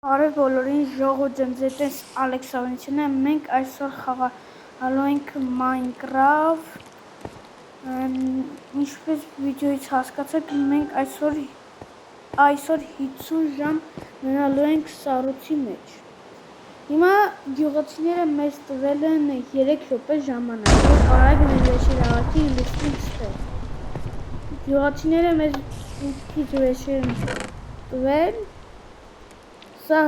Բարև բոլորին, ժողովուրդ ջան, ձեզ ես Ալեքս Ավենեցյանն եմ, մենք այսօր խաղալու ենք Minecraft, ինչպես վիդեոից հասկացաք, մենք այսօր 50 ժամ մնալու ենք սառույցի մեջ։ Հիմա գյուղացիները մեզ տվել են 3 րոպե ժամանակ, եւ կարագ վերջի լավակի լսում ստեղ։ Գյուղացիները մեզ քիչ վերջեր են տվել։ Սա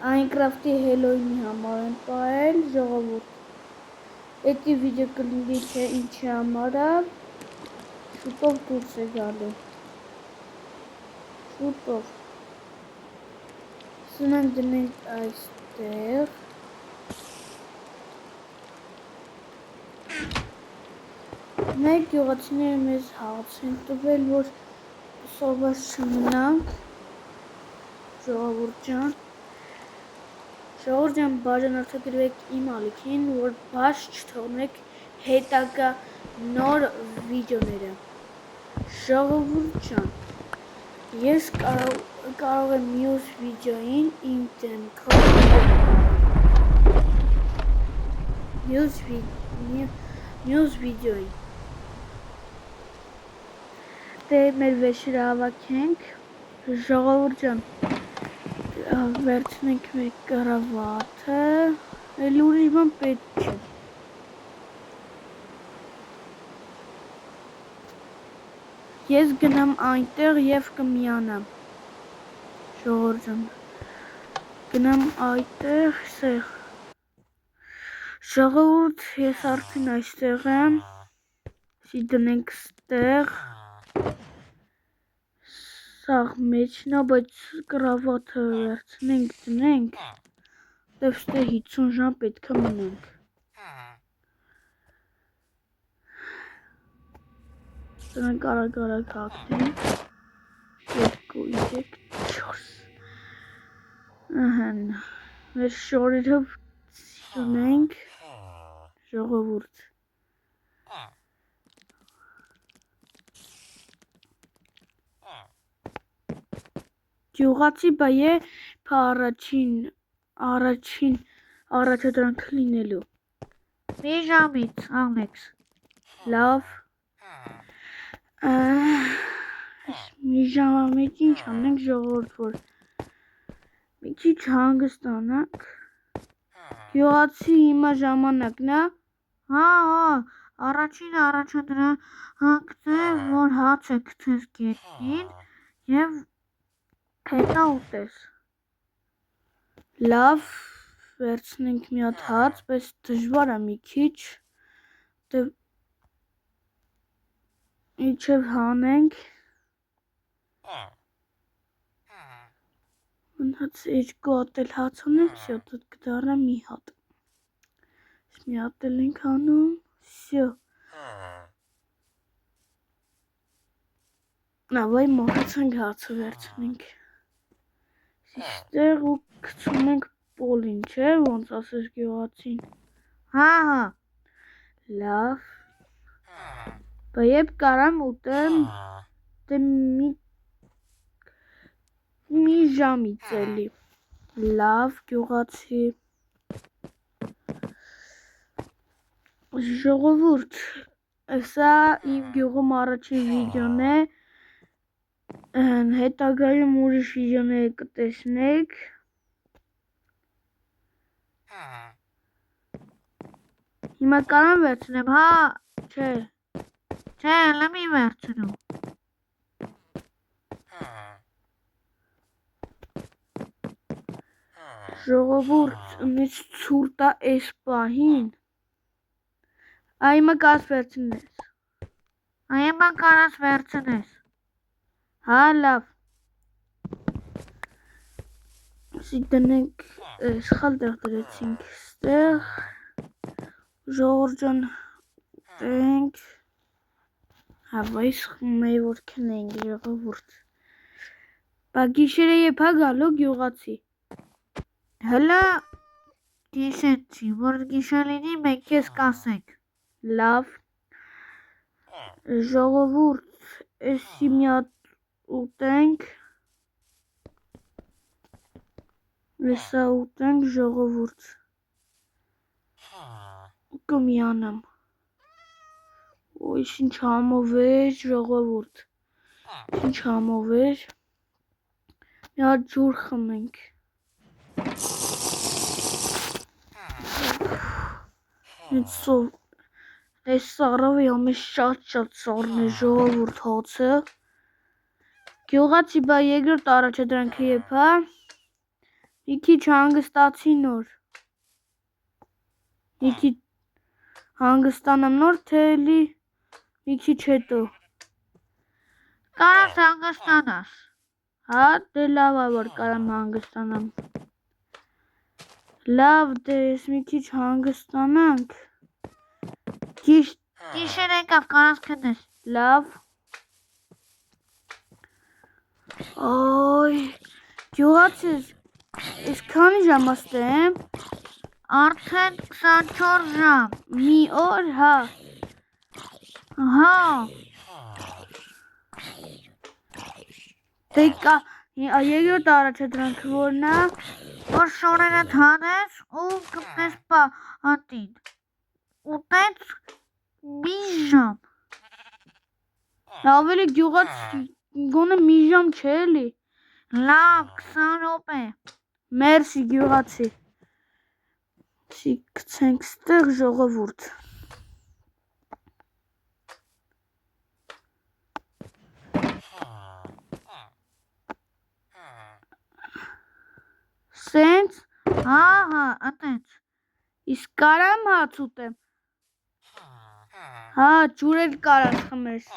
Minecraft-ի Halloween-ի համար են պահել, ժողովուրդ։ Էդի վիդեո կլինի թե ինչի համար է, շուտով դուրս է գալու։ Շուտով։ Սնանք դնենք այստեղ։ Մեկ գյուղացիները մեզ հաց են տվել, որ սովված չմնանք, ժողովուրդ ջան, բաժանորդագրվեք իմ ալիքին, որ բաց չթողնեք հետագա նոր վիդեոները։ Ժողովուրդ ջան, ես կարող եմ մյուս վիդեոին իմ դեմքով մյուս վիդեոին դե մեր վերջերը հավաքենք, ժողովուրդ ջան, վերցնենք մեր կրավաթը, էլ ուրիշ բան պետք չէ։ Ես գնամ այնտեղ եւ կմիանամ, ժողովուրդ ջան, գնամ այդտեղ, սեղ, ժողովուրդ, ես արդեն այստեղ եմ, սի դնենք ստեղ, սաղ մեջն է, բայց կրավաթը վերցնենք, դնենք, դև ստեղ 50 ժամ պետք է մնանք։ Դրանք արագ հագնենք, 2, 3, 4, ահան, մեր շորերով սյունենք, ժողովուրդ։ Գյուղացի բայե առաջադրանք լինելու։ Մի ժամից, Ալեքս, լավ, մի ժամամեջ ինչ անենք ժողովուրդ, որ մի քիչ հանգստանանք, գյուղացի հիմա ժամանակն է, առաջին առաջադրանքն է, որ հաց է գցես գետնին և հետա ուտես։ Լավ, վերցնենք մի հատ հաց, բայց դժվար է մի քիչ, իջև հանենք, մնաց 2 հատ էլ հաց անենք, սյո, դդ կդառնա մի հատ, մի հատ էլ ենք անում, սյո, նավայ մոհացանք հացը վերցնենք, սիստեղ ու կծում ենք պոլին, չէ, ոնց ասես գյուղացին, լավ, բայց կարամ ուտեմ, դե մի ժամից էլի, լավ, գյուղացի, ժողովուրդ, սա իմ գյուղում առաջին վիդեոն է, հետագայում ուրիշ վիդեոներ կտեսնեք, հիմա կարամ վերցնեմ, չէ, լմի վերցնում, ժողովուրդ, մեծ ցուրտ է էս պահին, հիմա կարաս վերցնես, լավ, սի դնենք, սխալ տեղ դրեցինք ստեղ, ժողովուրդ ջան, ուտենք, բայց խմեի որ քնենք, ժողովուրդ, բա գիշերը եփ է գալու գյուղացի, հլա գիշեցի, որ գիշեր լինի մենք ես կասենք, լավ, ժողովուրդ, էսի մի հատ ուտենք, Լսա ուտենք ժողովուրդ։ Կմիանամ։ Ոյ, ինչ համով էր ժողովուրդ։ Ինչ համով էր։ Մի հատ ջուր խմենք։ Այս սարավը ամեն շատ սառն է ժողովուրդ հացը։ Գյուղացի բա երկրորդ առաջադրանքը եփ, հա։ Մի քիչ հանգստացի նոր։ Մի քիչ հանգստանամ նոր, թե էլի մի քիչ հետո։ Կարաս հանգստանաս։ Հա, դե լավ է որ կարամ հանգստանամ։ Լավ, դե ես մի քիչ հանգստանանք։ Գիշեր եկավ կարաս քնես։ Լավ։ Օй, գյուղացի, ես քանի ժամ աստեմ։ Արդեն 24 ժամ։ Մի օր, հա։ Հա։ Դե կա երկրորդ առաջադրանքը որն է։ Որ շորերը հանես ու կպնես հատին։ Ուտեց մի ժամ։ Ավելի գյուղացի գոնե մի ժամ չէ էլի։ Լավ 20 րոպե։ Մերսի գյուղացի։ Գցենք ստեղ ժողովուրդ։ Սենց։ Հա, ատենց։ Իսկ կարամ հաց ուտեմ։ Հա, ջուր էլ կարաս խմես։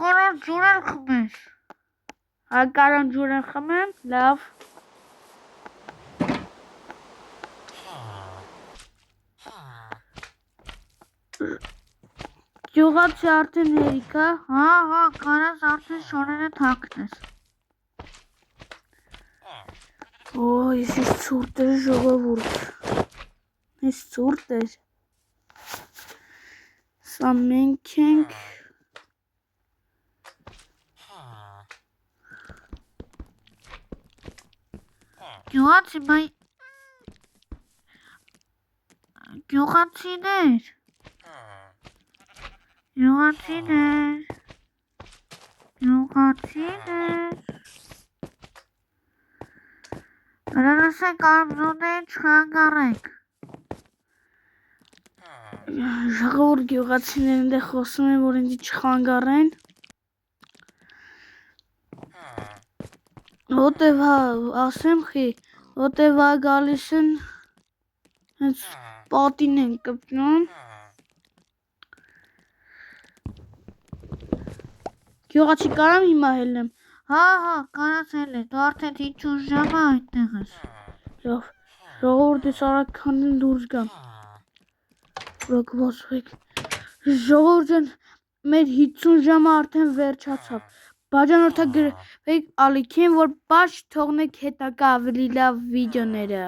Կարաս ջուր էլ խմես։ Հա, կարամ ջուր էլ խմեմ, լավ։ Գյուղացի արդեն հերիք, հա։ Հա, կարաս արդեն շորերը թաքնես։ Օй, ես ցուրտ էր ժողովուրդ։ Ես ցուրտ էր։ Սա մենք ենք։ Գյուղացիներ։ Հրարասեք արմզունեն չխանգարեք։ Ժողովուրդ գյուղացիներն դե խոսում են, որ ինձ չխանգարեն։ Ոտև հա, ասեմ խի, ոտև հա գալիս են, հենց պատին են կպնում։ Գյուղացի կարամ հիմա հելնեմ։ Հա, կարաս էլ է, դու արդեն 5 ժամը այդտեղ ես։ Լավ, ժողովուրդ ես արագ քանդեմ դուրս գամ։ Ռոկվոսվեք։ Ժողովուրդ ջան, մեր 50 ժամը արդեն վերջացավ։ Բաժանորդագրվեք ալիքին, որ բաց թողնեք հետագա ավելի լավ վիդեոները։